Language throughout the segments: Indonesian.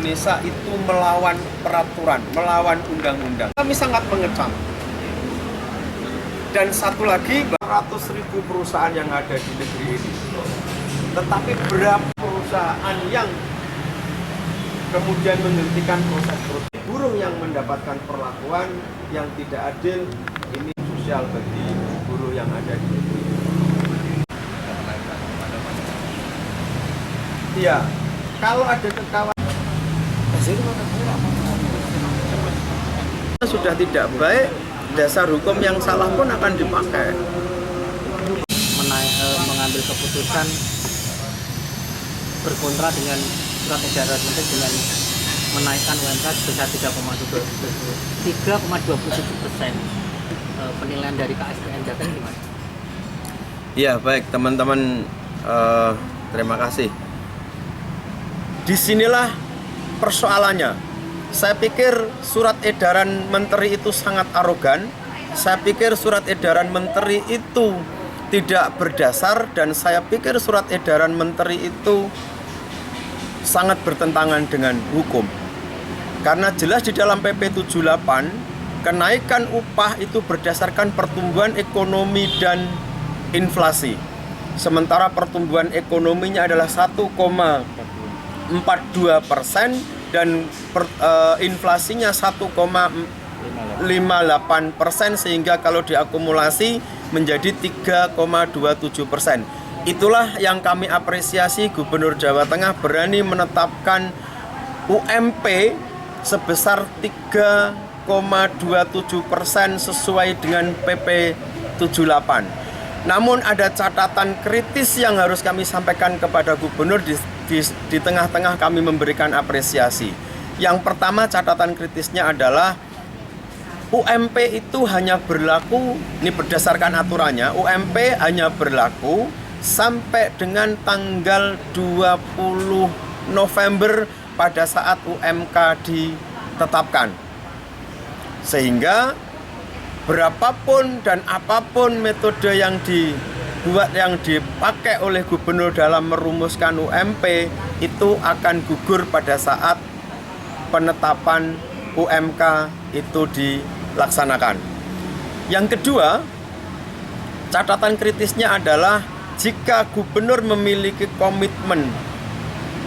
Indonesia itu melawan peraturan, melawan undang-undang. Kami sangat mengecam. Dan satu lagi, 100.000 perusahaan yang ada di negeri ini. Tetapi berapa perusahaan yang kemudian menghentikan proses produksi? Buruh yang mendapatkan perlakuan yang tidak adil, ini sosial bagi buruh yang ada di negeri ini. Iya, kalau ada kekawasan sudah tidak baik, dasar hukum yang salah pun akan dipakai. Mengambil keputusan berkontra dengan surat edaran menteri dengan menaikkan UMK sebesar 3,27%. Penilaian dari KSPN Jateng gimana? Ya baik teman-teman, terima kasih. Disinilah persoalannya. Saya pikir surat edaran menteri itu sangat arogan. Saya pikir surat edaran menteri itu tidak berdasar, dan saya pikir surat edaran menteri itu sangat bertentangan dengan hukum. Karena jelas di dalam PP 78, kenaikan upah itu berdasarkan pertumbuhan ekonomi dan inflasi. Sementara pertumbuhan ekonominya adalah 1,42% dan inflasinya 1,58%, sehingga kalau diakumulasi menjadi 3,27%. Itulah yang kami apresiasi, Gubernur Jawa Tengah berani menetapkan UMP sebesar 3,27% sesuai dengan PP 78. Namun ada catatan kritis yang harus kami sampaikan kepada Gubernur di tengah-tengah kami memberikan apresiasi. Yang pertama, catatan kritisnya adalah UMP itu hanya berlaku, ini berdasarkan aturannya, UMP hanya berlaku sampai dengan tanggal 20 November pada saat UMK ditetapkan. Sehingga berapapun dan apapun metode yang dipakai oleh gubernur dalam merumuskan UMP itu akan gugur pada saat penetapan UMK itu dilaksanakan. Yang kedua, catatan kritisnya adalah jika gubernur memiliki komitmen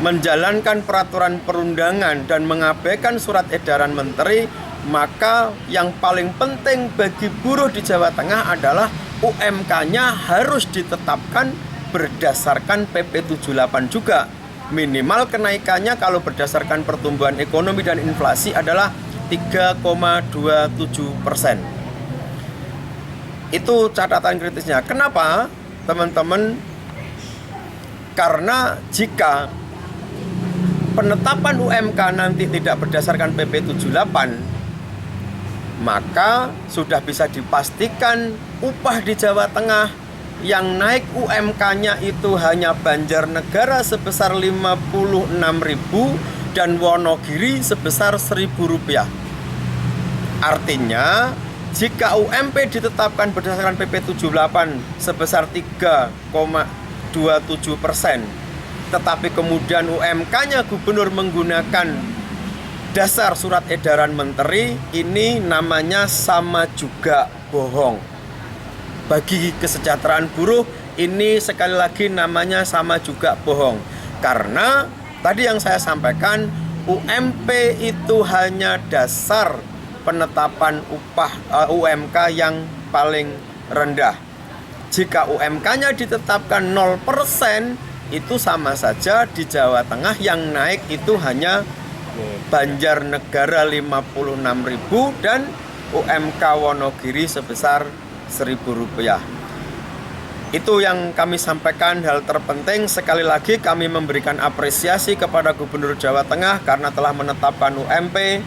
menjalankan peraturan perundangan dan mengabaikan surat edaran menteri, maka yang paling penting bagi buruh di Jawa Tengah adalah UMK-nya harus ditetapkan berdasarkan PP 78 juga. Minimal kenaikannya kalau berdasarkan pertumbuhan ekonomi dan inflasi adalah 3,27%. Itu catatan kritisnya. Kenapa, teman-teman? Karena jika penetapan UMK nanti tidak berdasarkan PP 78, maka sudah bisa dipastikan upah di Jawa Tengah yang naik UMK-nya itu hanya Banjarnegara sebesar 56.000 dan Wonogiri sebesar Rp1.000. Artinya, jika UMP ditetapkan berdasarkan PP 78 sebesar 3,27%, tetapi kemudian UMK-nya gubernur menggunakan dasar surat edaran menteri, ini namanya sama juga bohong. Bagi kesejahteraan buruh, ini sekali lagi namanya sama juga bohong. Karena tadi yang saya sampaikan, UMP itu hanya dasar penetapan upah UMK yang paling rendah. Jika UMK-nya ditetapkan 0%, itu sama saja di Jawa Tengah yang naik itu hanya Banjarnegara 56.000 dan UMK Wonogiri sebesar Rp1.000. Itu yang kami sampaikan, hal terpenting. Sekali lagi kami memberikan apresiasi kepada Gubernur Jawa Tengah karena telah menetapkan UMP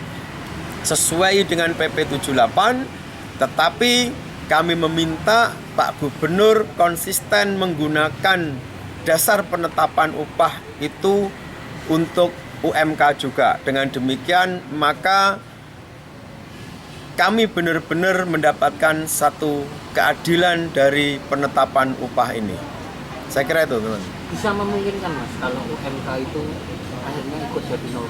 sesuai dengan PP 78, tetapi kami meminta Pak Gubernur konsisten menggunakan dasar penetapan upah itu untuk UMK juga. Dengan demikian maka kami benar-benar mendapatkan satu keadilan dari penetapan upah ini. Saya kira itu, teman. Bisa memungkinkan, Mas, kalau UMK itu akhirnya ikut jadi 0%?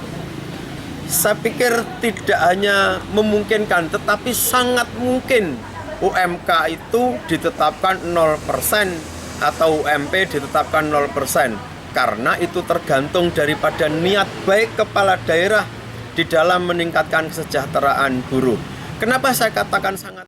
Saya pikir tidak hanya memungkinkan, tetapi sangat mungkin UMK itu ditetapkan 0% atau UMP ditetapkan 0%. Karena itu tergantung daripada niat baik kepala daerah di dalam meningkatkan kesejahteraan buruh. Kenapa saya katakan sangat